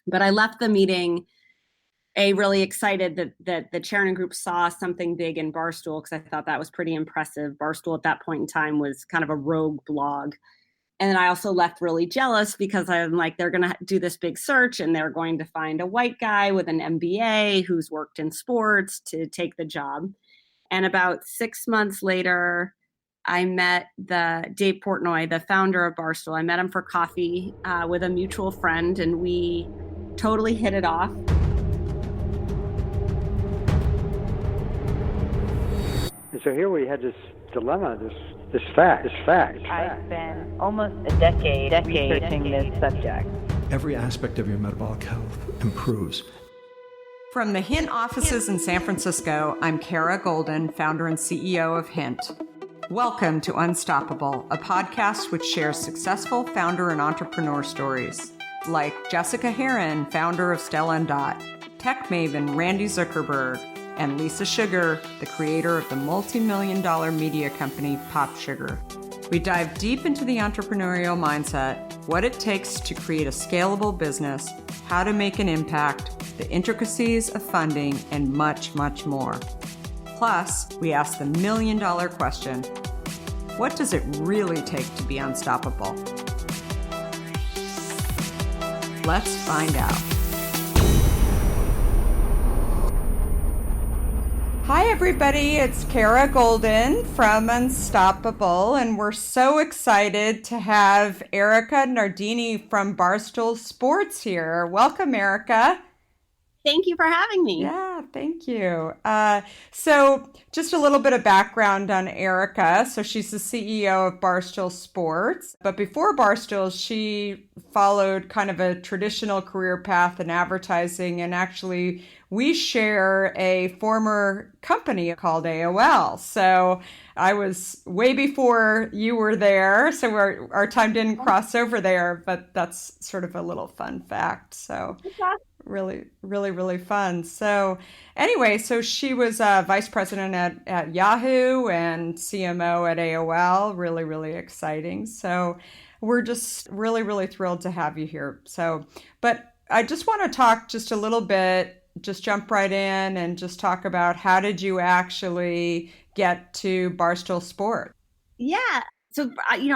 But I left the meeting really excited that the Chernin Group saw something big in Barstool, because I thought that was pretty impressive. Barstool at that point in time was kind of a rogue blog. And then I also left really jealous because I'm like, they're going to do this big search and they're going to find a white guy with an MBA who's worked in sports to take the job. And about 6 months later, I met Dave Portnoy, the founder of Barstool. I met him for coffee with a mutual friend, and we totally hit it off. And so here we had this dilemma, this fact. I spent almost a decade researching this subject. Every aspect of your metabolic health improves. From the Hint offices in San Francisco, I'm Kara Goldin, founder and CEO of Hint. Welcome to Unstoppable, a podcast which shares successful founder and entrepreneur stories, like Jessica Heron, founder of Stella & Dot, tech maven Randy Zuckerberg, and Lisa Sugar, the creator of the multi-million-dollar media company Pop Sugar. We dive deep into the entrepreneurial mindset, what it takes to create a scalable business, how to make an impact, the intricacies of funding, and much, much more. Plus, we ask the million-dollar question, what does it really take to be unstoppable? Let's find out. Hi, everybody. It's Kara Goldin from Unstoppable, and we're so excited to have Erika Nardini from Barstool Sports here. Welcome, Erika. Thank you for having me. Yeah, thank you. So just a little bit of background on Erika. So she's the CEO of Barstool Sports. But before Barstool, she followed kind of a traditional career path in advertising. And actually, we share a former company called AOL. So I was way before you were there. So our time didn't cross over there, but that's sort of a little fun fact. So really fun. So anyway, so she was vice president at Yahoo and CMO at AOL. Really exciting. So we're just really thrilled to have you here. So, but I just want to talk just a little bit, just jump right in and just talk about how did you actually get to Barstool Sport? Yeah. So,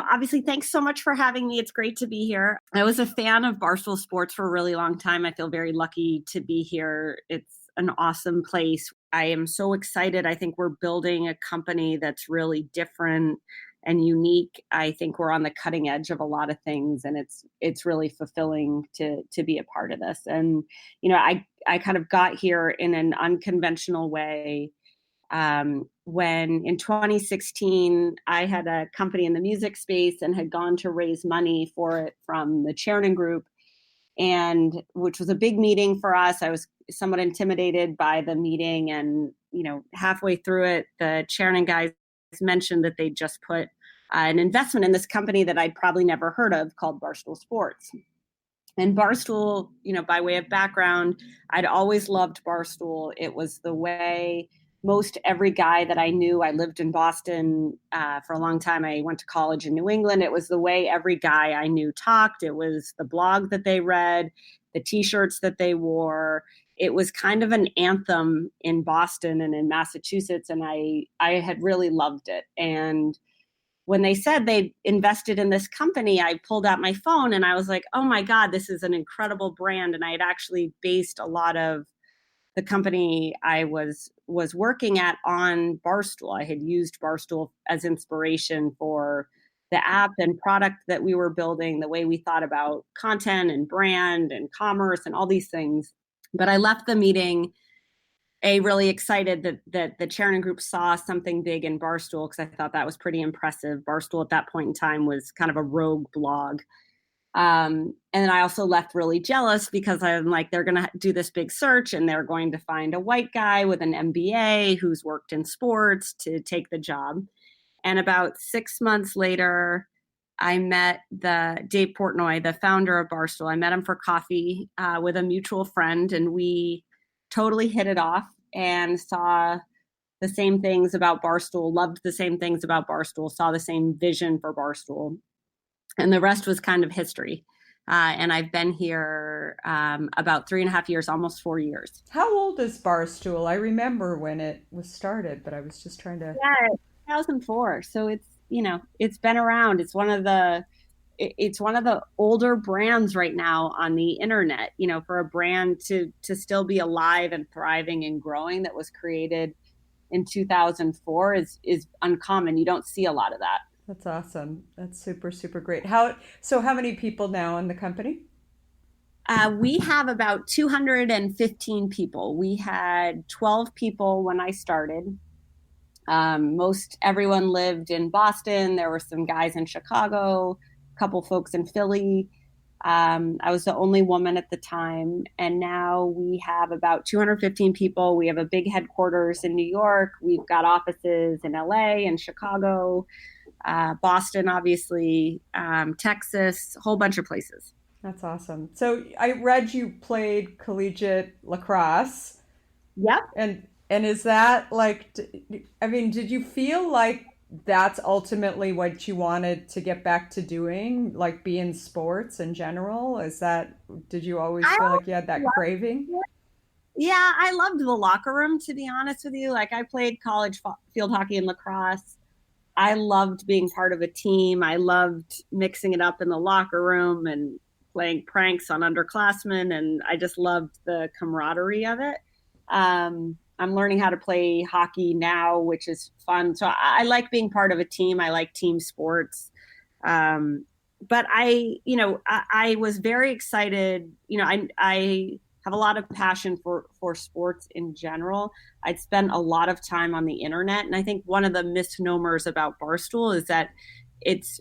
obviously, thanks so much for having me. It's great to be here. I was a fan of Barstool Sports for a really long time. I feel very lucky to be here. It's an awesome place. I am so excited. I think we're building a company that's really different and unique. I think we're on the cutting edge of a lot of things, and it's really fulfilling to be a part of this. And, I kind of got here in an unconventional way. When in 2016, I had a company in the music space and had gone to raise money for it from the Chernin Group, and which was a big meeting for us. I was somewhat intimidated by the meeting, and halfway through it, the Chernin guys mentioned that they just put an investment in this company that I'd probably never heard of called Barstool Sports. And Barstool, by way of background, I'd always loved Barstool. It was the way most every guy that I knew, I lived in Boston for a long time. I went to college in New England. It was the way every guy I knew talked. It was the blog that they read, the t-shirts that they wore. It was kind of an anthem in Boston and in Massachusetts. And I had really loved it. And when they said they invested in this company, I pulled out my phone and I was like, oh my God, this is an incredible brand. And I had actually based a lot of the company I was working at on Barstool. I had used Barstool as inspiration for the app and product that we were building, the way we thought about content and brand and commerce and all these things. But I left the meeting really excited that the Chernin Group saw something big in Barstool, because I thought that was pretty impressive. Barstool at that point in time was kind of a rogue blog. And then I also left really jealous because I'm like, they're going to do this big search and they're going to find a white guy with an MBA who's worked in sports to take the job. And about 6 months later, I met Dave Portnoy, the founder of Barstool. I met him for coffee with a mutual friend, and we totally hit it off and saw the same things about Barstool, loved the same things about Barstool, saw the same vision for Barstool. And the rest was kind of history. And I've been here about 3.5 years, almost 4 years. How old is Barstool? I remember when it was started, but I was just trying to. Yeah, 2004. So it's been around. It's one of the older brands right now on the internet. For a brand to still be alive and thriving and growing that was created in 2004 is uncommon. You don't see a lot of that. That's awesome. That's super, super great. How many people now in the company? We have about 215 people. We had 12 people when I started. Most everyone lived in Boston. There were some guys in Chicago, a couple folks in Philly. I was the only woman at the time. And now we have about 215 people. We have a big headquarters in New York. We've got offices in LA and Chicago, Boston, obviously, Texas, a whole bunch of places. That's awesome. So I read you played collegiate lacrosse. Yep. And is that like, I mean, did you feel like that's ultimately what you wanted to get back to doing, like be in sports in general? Did you always feel like you had that craving? Yeah, I loved the locker room, to be honest with you. Like I played college field hockey and lacrosse. I loved being part of a team. I loved mixing it up in the locker room and playing pranks on underclassmen. And I just loved the camaraderie of it. I'm learning how to play hockey now, which is fun. So I like being part of a team. I like team sports. But I was very excited. I have a lot of passion for sports in general. I'd spent a lot of time on the internet. And I think one of the misnomers about Barstool is that it's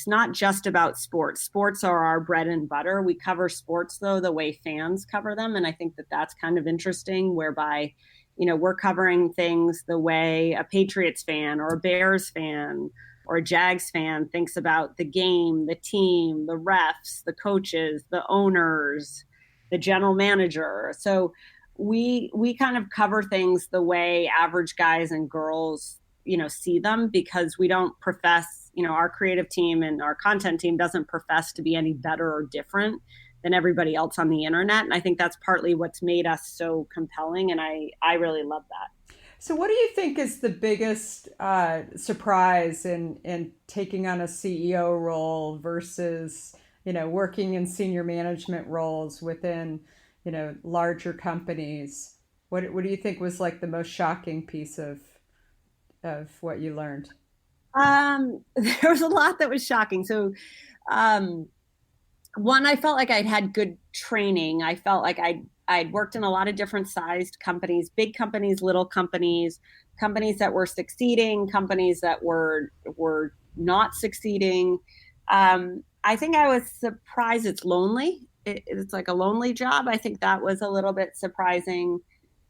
not just about sports. Sports are our bread and butter. We cover sports, though, the way fans cover them. And I think that that's kind of interesting, whereby, we're covering things the way a Patriots fan or a Bears fan or a Jags fan thinks about the game, the team, the refs, the coaches, the owners, the general manager. So we kind of cover things the way average guys and girls, see them, because we don't profess, our creative team and our content team doesn't profess to be any better or different than everybody else on the internet. And I think that's partly what's made us so compelling. And I really love that. So what do you think is the biggest surprise in taking on a CEO role versus, working in senior management roles within, larger companies? What do you think was like the most shocking piece of what you learned? There was a lot that was shocking. So, one, I felt like I'd had good training. I felt like I'd worked in a lot of different sized companies, big companies, little companies, companies that were succeeding, companies that were not succeeding. I think I was surprised it's lonely. It's like a lonely job. I think that was a little bit surprising.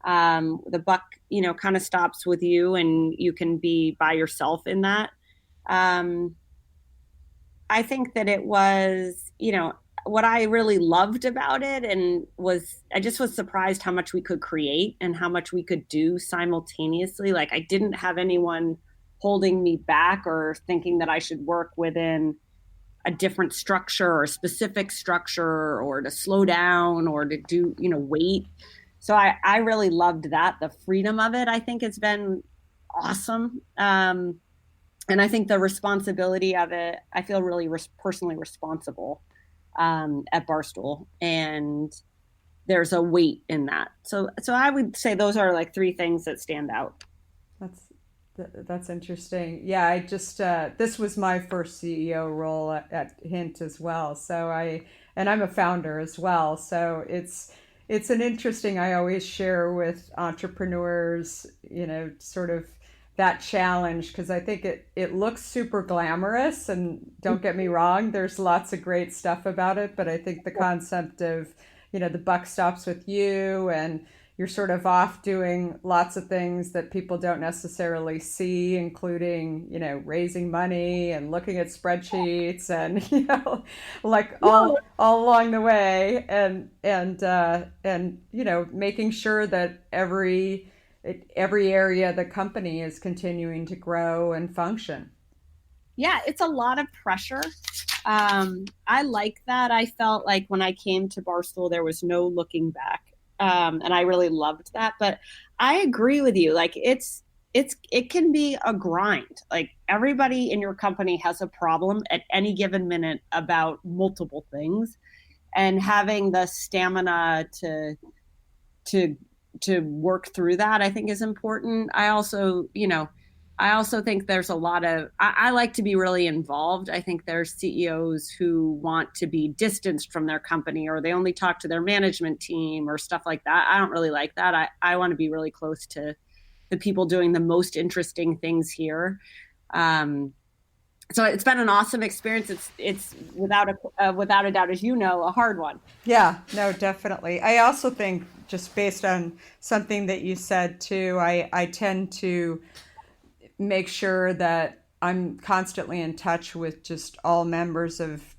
The buck, kind of stops with you, and you can be by yourself in that. I think that it was, what I really loved about it I just was surprised how much we could create and how much we could do simultaneously. Like I didn't have anyone holding me back or thinking that I should work within a different structure or a specific structure, or to slow down or to do, wait. So I really loved that. The freedom of it, I think, has been awesome. And I think the responsibility of it, I feel really personally responsible at Barstool, and there's a weight in that. So I would say those are like three things that stand out. That's interesting. Yeah, I just this was my first CEO role at Hint as well. So I'm a founder as well. So it's an interesting. I always share with entrepreneurs, sort of that challenge, because I think it looks super glamorous, and don't get me wrong, there's lots of great stuff about it, but I think the concept of, the buck stops with you, and you're sort of off doing lots of things that people don't necessarily see, including, raising money and looking at spreadsheets and, like all along the way, and making sure that every area of the company is continuing to grow and function. Yeah, it's a lot of pressure. I like that. I felt like when I came to Barstool, there was no looking back. And I really loved that. But I agree with you. Like it can be a grind. Like everybody in your company has a problem at any given minute about multiple things. And having the stamina to work through that, I think is important. I also think there's a lot of, I like to be really involved. I think there's CEOs who want to be distanced from their company, or they only talk to their management team or stuff like that. I don't really like that. I want to be really close to the people doing the most interesting things here. So it's been an awesome experience. It's without a doubt, as you know, a hard one. Yeah, no, definitely. I also think, just based on something that you said too, I tend to make sure that I'm constantly in touch with just all members of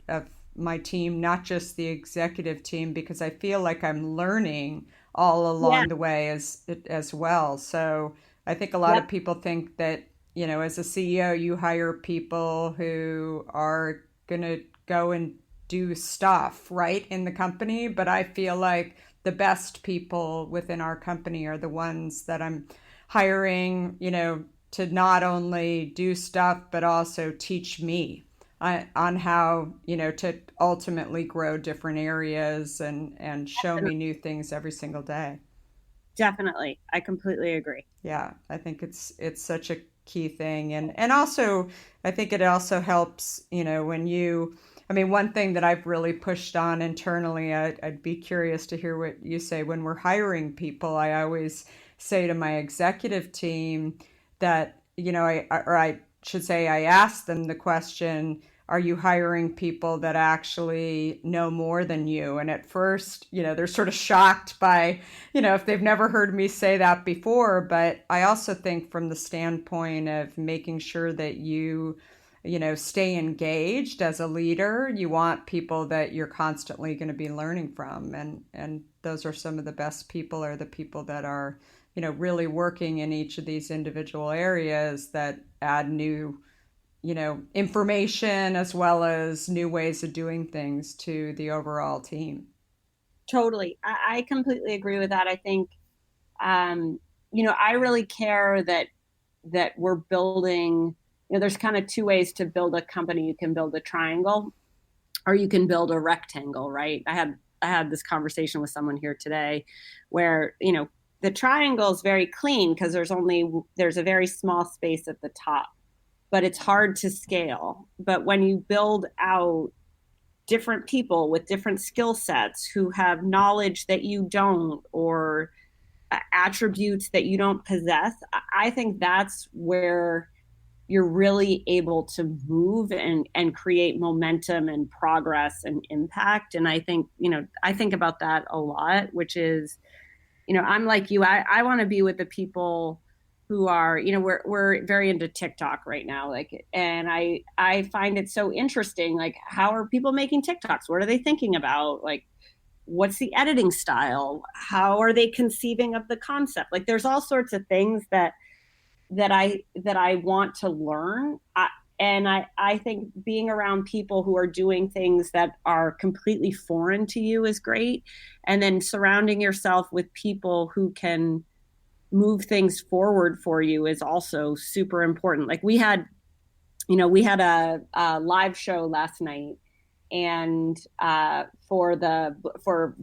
my team, not just the executive team, because I feel like I'm learning all along the way as well. So I think a lot of people think that, as a CEO, you hire people who are going to go and do stuff, right, in the company. But I feel like the best people within our company are the ones that I'm hiring, to not only do stuff, but also teach me on how, to ultimately grow different areas and show me new things every single day. Definitely. I completely agree. Yeah, I think it's such a key thing. And also, I think it also helps, one thing that I've really pushed on internally, I'd be curious to hear what you say. When we're hiring people, I always say to my executive team that, I should say, I ask them the question, are you hiring people that actually know more than you? And at first, they're sort of shocked by, if they've never heard me say that before. But I also think from the standpoint of making sure that you stay engaged as a leader, you want people that you're constantly going to be learning from. And those are some of the best people, are the people that are, really working in each of these individual areas that add new, information as well as new ways of doing things to the overall team. Totally. I completely agree with that. I think, I really care that we're building, there's kind of two ways to build a company. You can build a triangle or you can build a rectangle, right? I had this conversation with someone here today where, the triangle is very clean because there's a very small space at the top, but it's hard to scale. But when you build out different people with different skill sets who have knowledge that you don't, or attributes that you don't possess, I think that's where you're really able to move and create momentum and progress and impact. And I think, I think about that a lot, which is, I'm like you, I want to be with the people who are, we're very into TikTok right now. And I find it so interesting. Like, how are people making TikToks? What are they thinking about? Like, what's the editing style? How are they conceiving of the concept? Like, there's all sorts of things that I want to learn. And I think being around people who are doing things that are completely foreign to you is great. And then surrounding yourself with people who can move things forward for you is also super important. Like we had a live show last night and for the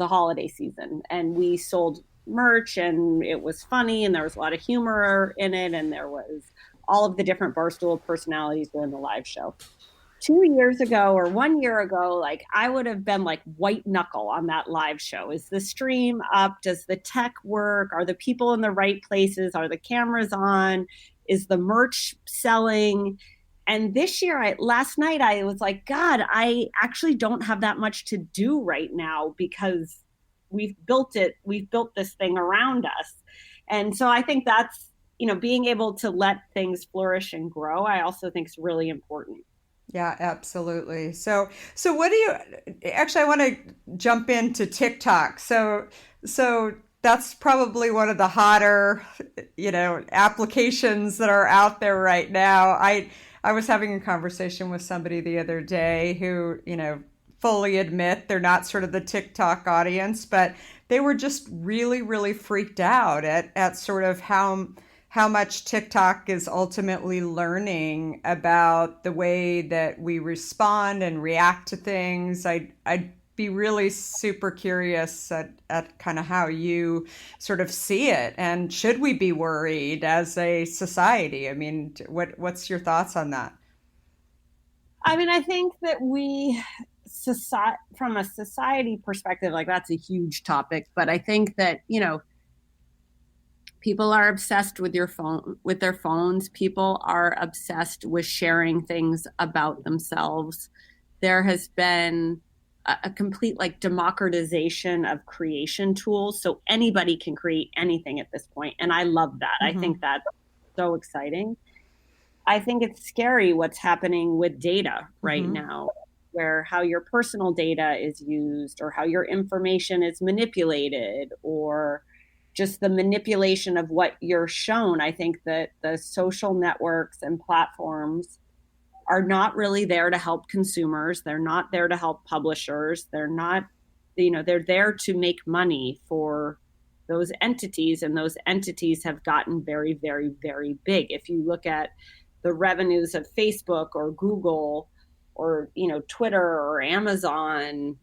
holiday season, and we sold merch and it was funny and there was a lot of humor in it, and there was all of the different Barstool personalities were in the live show. 2 years ago or 1 year ago, like I would have been like white knuckle on that live show. Is the stream up? Does the tech work? Are the people in the right places? Are the cameras on? Is the merch selling? And this year, last night, I was like, God, I actually don't have that much to do right now because we've built this thing around us. And so I think that's, being able to let things flourish and grow, I also think is really important. Yeah, absolutely. So what do you, actually, I want to jump into TikTok. So that's probably one of the hotter, applications that are out there right now. I was having a conversation with somebody the other day who, fully admit they're not sort of the TikTok audience, but they were just really, really freaked out at sort of how much TikTok is ultimately learning about the way that we respond and react to things. I'd be really super curious at kind of how you sort of see it, and should we be worried as a society? I mean, what's your thoughts on that? I mean, I think that from a society perspective, like that's a huge topic, but I think that, people are obsessed with their phones. People are obsessed with sharing things about themselves. There has been a complete like democratization of creation tools. So anybody can create anything at this point. And I love that. I think that's so exciting. I think it's scary what's happening with data right now, where how your personal data is used or how your information is manipulated, or just the manipulation of what you're shown. I think that the social networks and platforms are not really there to help consumers. They're not there to help publishers. They're not, they're there to make money for those entities. And those entities have gotten very, very, very big. If you look at the revenues of Facebook or Google or, Twitter or Amazon,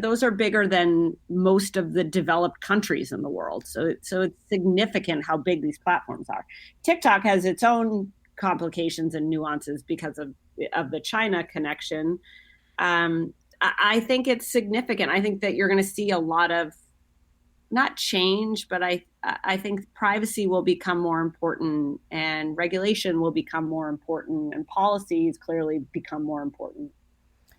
those are bigger than most of the developed countries in the world. So it's significant how big these platforms are. TikTok has its own complications and nuances because of the China connection. I think it's significant. I think that you're going to see a lot of, not change, but I think privacy will become more important, and regulation will become more important, and policies clearly become more important.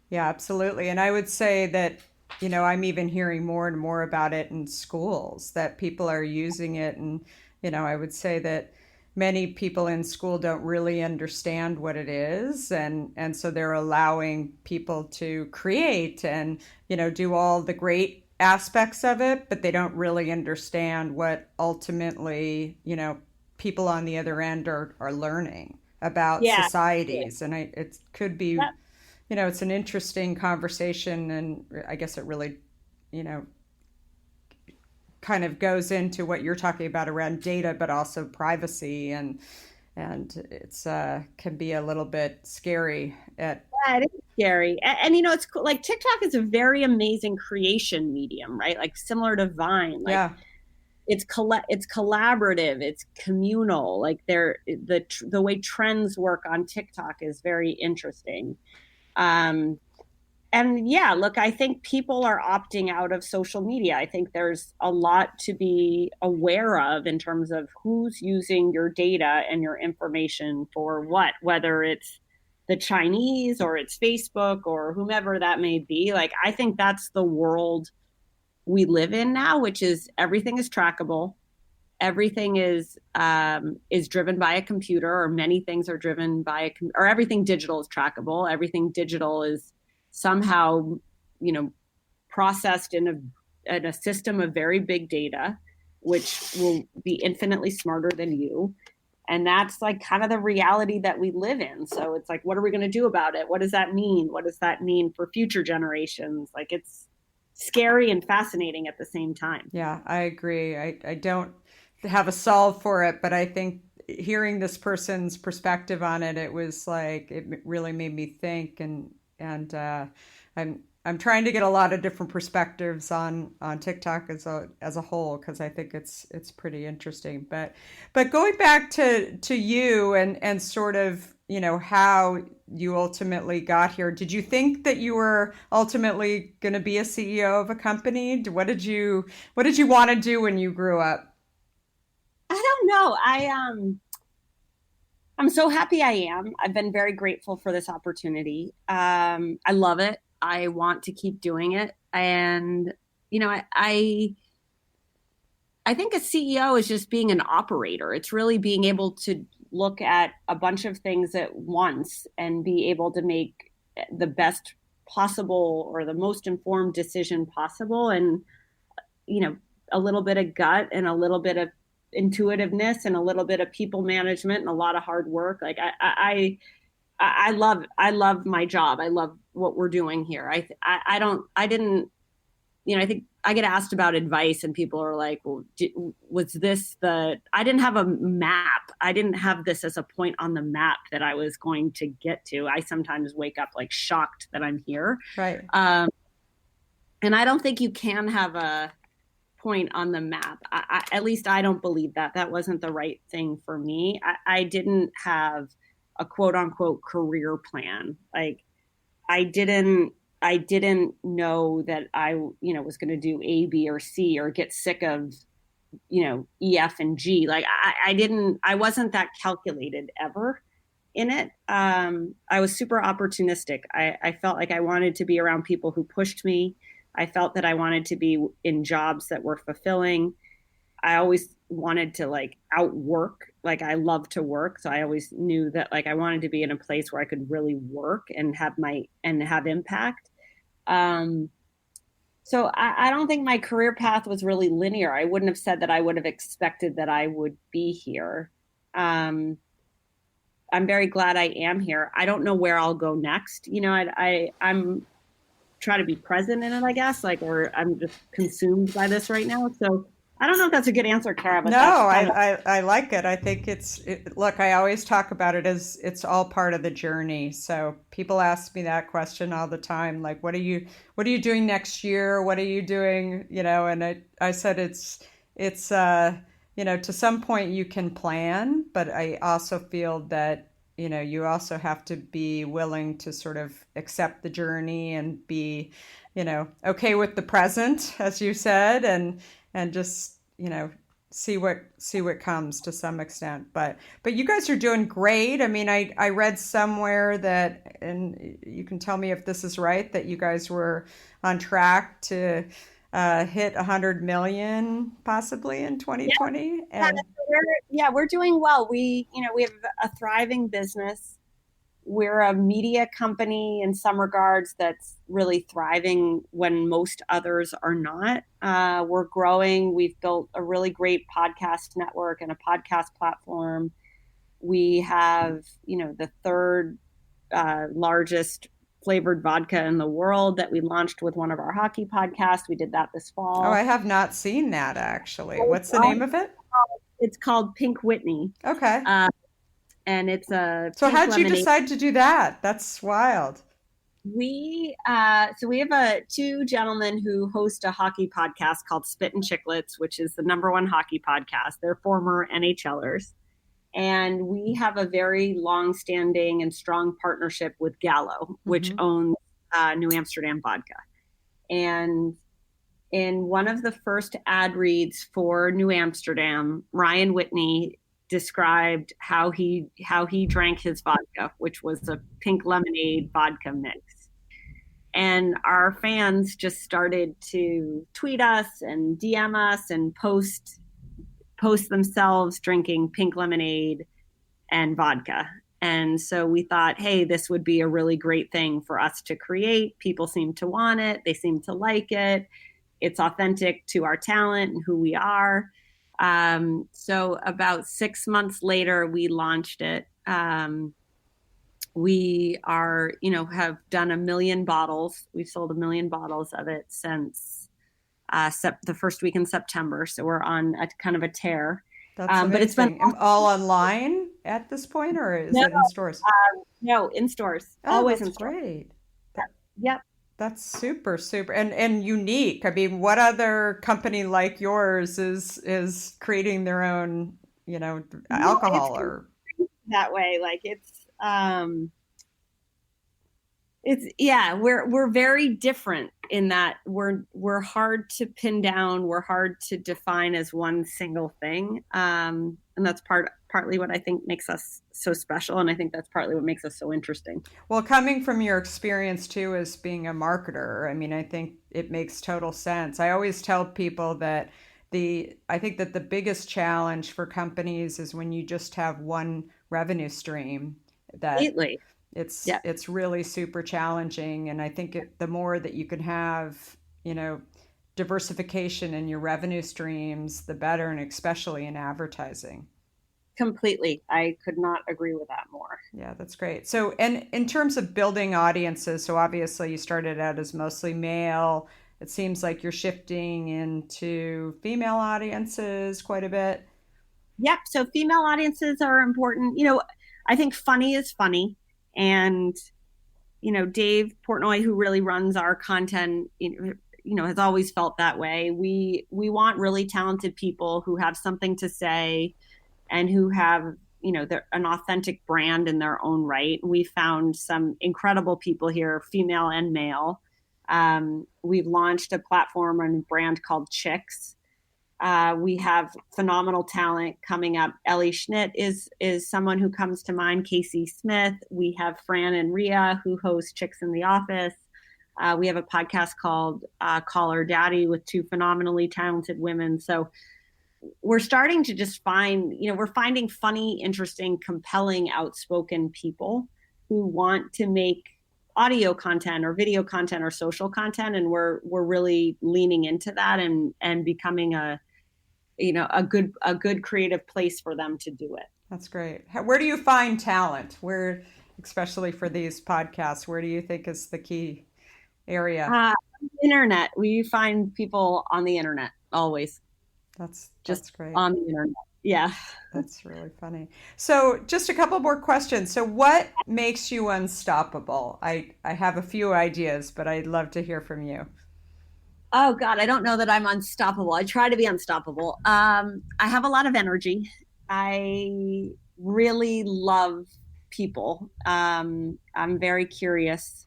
Yeah, absolutely. And I would say that, I'm even hearing more and more about it in schools, that people are using it. And, I would say that many people in school don't really understand what it is. And so they're allowing people to create and, do all the great aspects of it, but they don't really understand what ultimately, people on the other end are learning about societies. And it could be, it's an interesting conversation. And I guess it really, kind of goes into what you're talking about around data, but also privacy. And it's can be a little bit scary it is scary. And it's cool. Like TikTok is a very amazing creation medium, right? Like similar to Vine. Like, yeah. It's collaborative, it's communal. Like the way trends work on TikTok is very interesting. And yeah, look, I think people are opting out of social media. I think there's a lot to be aware of in terms of who's using your data and your information for what, whether it's the Chinese or it's Facebook or whomever that may be. Like, I think that's the world we live in now, which is everything is trackable. Everything is driven by a computer, or many things are driven by or everything digital is trackable. Everything digital is somehow, processed in a system of very big data, which will be infinitely smarter than you. And that's like kind of the reality that we live in. So it's like, what are we going to do about it? What does that mean? What does that mean for future generations? Like, it's scary and fascinating at the same time. Yeah, I agree. I don't have a solve for it, but I think hearing this person's perspective on it, it was like, it really made me think, and I'm trying to get a lot of different perspectives on TikTok as a whole, because I think it's pretty interesting. But going back to you and sort of, how you ultimately got here. Did you think that you were ultimately going to be a CEO of a company? What did you want to do when you grew up? I don't know. I'm so happy I am. I've been very grateful for this opportunity. I love it. I want to keep doing it. And, I think a CEO is just being an operator. It's really being able to look at a bunch of things at once and be able to make the best possible or the most informed decision possible. And, a little bit of gut and a little bit of intuitiveness and a little bit of people management and a lot of hard work. Like I love my job. I love what we're doing here. I didn't, I think I get asked about advice and people are like, well, was this I didn't have a map. I didn't have this as a point on the map that I was going to get to. I sometimes wake up like shocked that I'm here. Right. And I don't think you can have a point on the map. At least I don't believe that. That wasn't the right thing for me. I didn't have a quote unquote career plan. Like I didn't know that I, was going to do A, B, or C or get sick of, E, F, and G. Like I wasn't that calculated ever in it. I was super opportunistic. I felt like I wanted to be around people who pushed me. I felt that I wanted to be in jobs that were fulfilling. I always wanted to like outwork. Like I love to work. So I always knew that like I wanted to be in a place where I could really work and have impact. So I don't think my career path was really linear. I wouldn't have said that I would have expected that I would be here. I'm very glad I am here. I don't know where I'll go next. I'm try to be present in it, I guess, or I'm just consumed by this right now. So I don't know if that's a good answer, Kara. But no, I like it. I think look, I always talk about it as it's all part of the journey. So people ask me that question all the time, like, what are you doing next year? What are you doing? And I said, it's to some point you can plan, but I also feel that, you also have to be willing to sort of accept the journey and be, okay with the present, as you said, and just, see what comes to some extent. But you guys are doing great. I mean, I read somewhere that, and you can tell me if this is right, that you guys were on track to hit 100 million possibly in 2020. Yeah. And we're doing well. We have a thriving business. We're a media company in some regards that's really thriving when most others are not. We're growing. We've built a really great podcast network and a podcast platform. We have, the third largest flavored vodka in the world that we launched with one of our hockey podcasts. We did that this fall. Oh, I have not seen that actually. What's the name of it? It's called Pink Whitney. Okay. And it's a So how'd you lemonade. decide to do that? That's wild. We have two gentlemen who host a hockey podcast called Spit and Chicklets, which is the #1 hockey podcast. They're former NHLers. And we have a very long-standing and strong partnership with Gallo, which owns New Amsterdam Vodka. And in one of the first ad reads for New Amsterdam, Ryan Whitney described how he drank his vodka, which was a pink lemonade vodka mix. And our fans just started to tweet us and DM us and post themselves drinking pink lemonade and vodka. And so we thought, hey, this would be a really great thing for us to create. People seem to want it. They seem to like it. It's authentic to our talent and who we are. So about 6 months later, we launched it. We are, have done 1 million bottles. We've sold 1 million bottles of it since the first week in September. So we're on a kind of a tear. That's amazing. But it's been all online at this point, or is it in stores? No, in stores. Oh, always that's in stores. Great. Yep. That's super and unique. I mean, what other company like yours is creating their own, alcohol or that way? Like we're very different in that we're hard to pin down. We're hard to define as one single thing. And that's partly what I think makes us so special. And I think that's partly what makes us so interesting. Well, coming from your experience too, as being a marketer, I mean, I think it makes total sense. I always tell people that I think that the biggest challenge for companies is when you just have one revenue stream that Completely. It's really super challenging. And I think the more that you can have, diversification in your revenue streams, the better, and especially in advertising. Completely. I could not agree with that more. Yeah, that's great. So, and in terms of building audiences, so obviously you started out as mostly male. It seems like you're shifting into female audiences quite a bit. Yep. So female audiences are important. I think funny is funny. And, Dave Portnoy, who really runs our content, has always felt that way. We want really talented people who have something to say and who have, an authentic brand in their own right. We found some incredible people here, female and male. We've launched a platform and brand called Chicks. We have phenomenal talent coming up. Ellie Schnitt is someone who comes to mind. Casey Smith. We have Fran and Rhea, who host Chicks in the Office. We have a podcast called Call Her Daddy with two phenomenally talented women. So we're starting to just we're finding funny, interesting, compelling, outspoken people who want to make audio content or video content or social content. And we're really leaning into that and becoming a good creative place for them to do it. That's great. Where do you find talent? Especially for these podcasts, where do you think is the key area? Internet. We find people on the internet always. That's great. On the internet. Yeah. That's really funny. So just a couple more questions. So what makes you unstoppable? I have a few ideas, but I'd love to hear from you. Oh God, I don't know that I'm unstoppable. I try to be unstoppable. I have a lot of energy. I really love people. I'm very curious.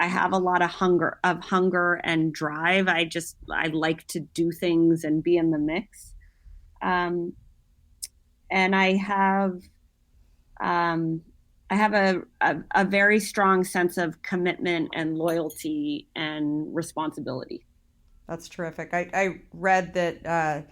I have a lot of hunger and drive. I like to do things and be in the mix. And I have a very strong sense of commitment and loyalty and responsibility. That's terrific. I read that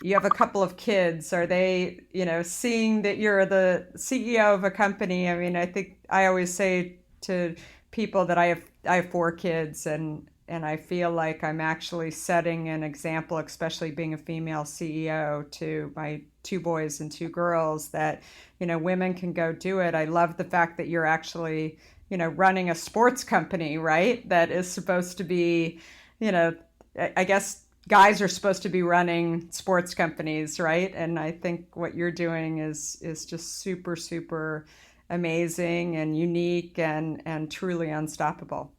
you have a couple of kids. Are they, seeing that you're the CEO of a company? I mean, I think I always say to people that I have 4 kids, and I feel like I'm actually setting an example, especially being a female CEO, to my 2 boys and 2 girls, that women can go do it. I love the fact that you're actually running a sports company, right? That is supposed to be, I guess guys are supposed to be running sports companies, right? And I think what you're doing is just super, super amazing and unique and truly unstoppable.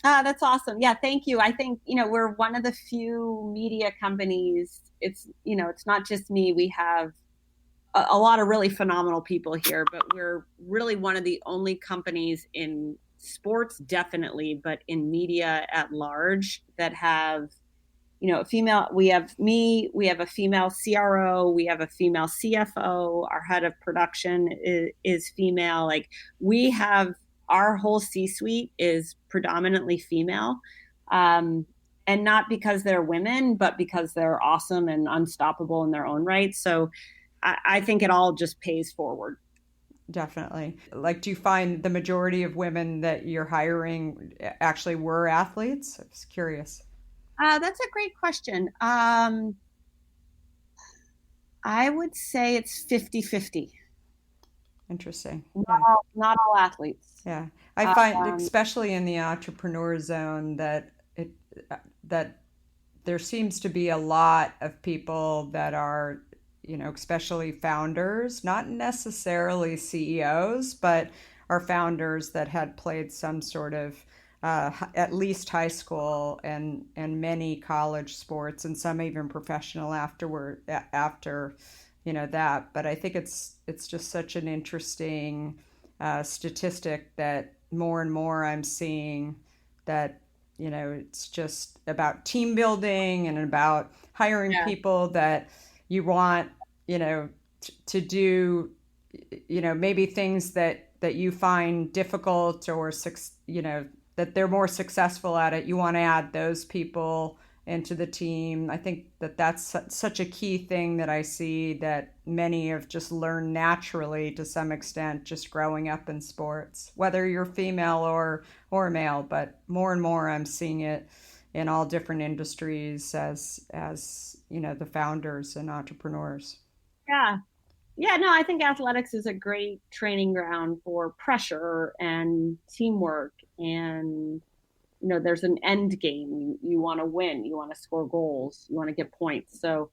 That's awesome. Yeah, thank you. I think, we're one of the few media companies. It's not just me. We have a lot of really phenomenal people here, but we're really one of the only companies in sports, definitely, but in media at large that have, a female. We have me, we have a female CRO, we have a female CFO, our head of production is female. Like, we have, our whole C-suite is predominantly female. And not because they're women, but because they're awesome and unstoppable in their own right. So I think it all just pays forward. Definitely. Like, do you find the majority of women that you're hiring actually were athletes? I was curious. That's a great question. I would say it's 50-50. Interesting. Not all athletes. Yeah. I find, especially in the entrepreneur zone, that there seems to be a lot of people that are, especially founders, not necessarily CEOs, but are founders that had played some sort of at least high school and many college sports, and some even professional after that. But I think it's just such an interesting statistic that more and more I'm seeing that, it's just about team building and about hiring people that you want, to do, maybe things that you find difficult, or, that they're more successful at it. You want to add those people into the team. I think that that's such a key thing that I see that many have just learned naturally to some extent, just growing up in sports, whether you're female or male. But more and more I'm seeing it, in all different industries as the founders and entrepreneurs. Yeah. Yeah, no, I think athletics is a great training ground for pressure and teamwork. And, there's an end game. You want to win, you want to score goals, you want to get points. So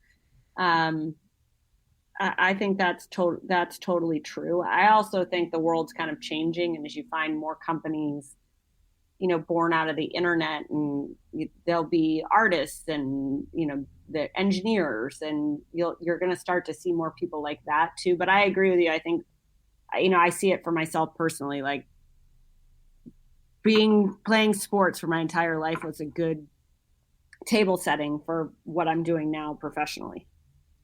I think that's totally true. I also think the world's kind of changing. And as you find more companies, born out of the internet, and there'll be artists and, the engineers, and you're going to start to see more people like that too. But I agree with you. I think, I see it for myself personally, like playing sports for my entire life was a good table setting for what I'm doing now professionally.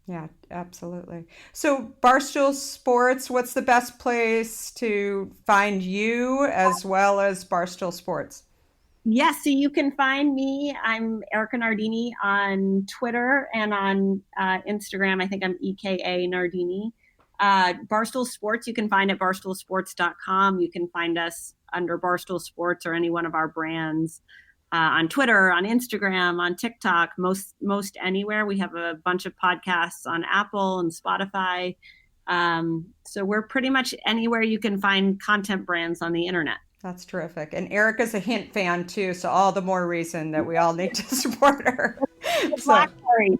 Yeah, absolutely. So Barstool Sports, what's the best place to find you as well as Barstool Sports? Yes, so you can find me. I'm Erika Nardini on Twitter and on Instagram. I think I'm EKA Nardini. Barstool Sports, you can find at barstoolsports.com. You can find us under Barstool Sports or any one of our brands on Twitter, on Instagram, on TikTok, most anywhere. We have a bunch of podcasts on Apple and Spotify. So we're pretty much anywhere you can find content brands on the internet. That's terrific. And Erika's a Hint fan too, so all the more reason that we all need to support her. Blackberry,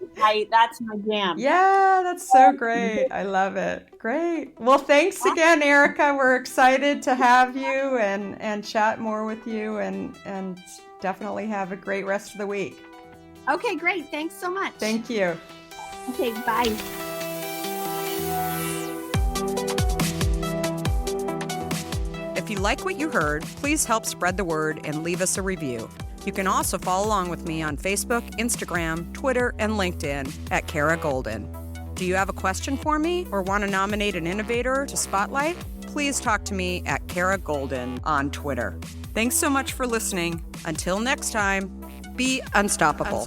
that's my jam. Yeah, that's so great. I love it. Great. Well, thanks again, Erika. We're excited to have you and chat more with you, and definitely have a great rest of the week. Okay, great. Thanks so much. Thank you. Okay, bye. If you like what you heard, please help spread the word and leave us a review. You can also follow along with me on Facebook, Instagram, Twitter, and LinkedIn at Kara Goldin. Do you have a question for me or want to nominate an innovator to spotlight? Please talk to me at Kara Goldin on Twitter. Thanks so much for listening. Until next time, be unstoppable.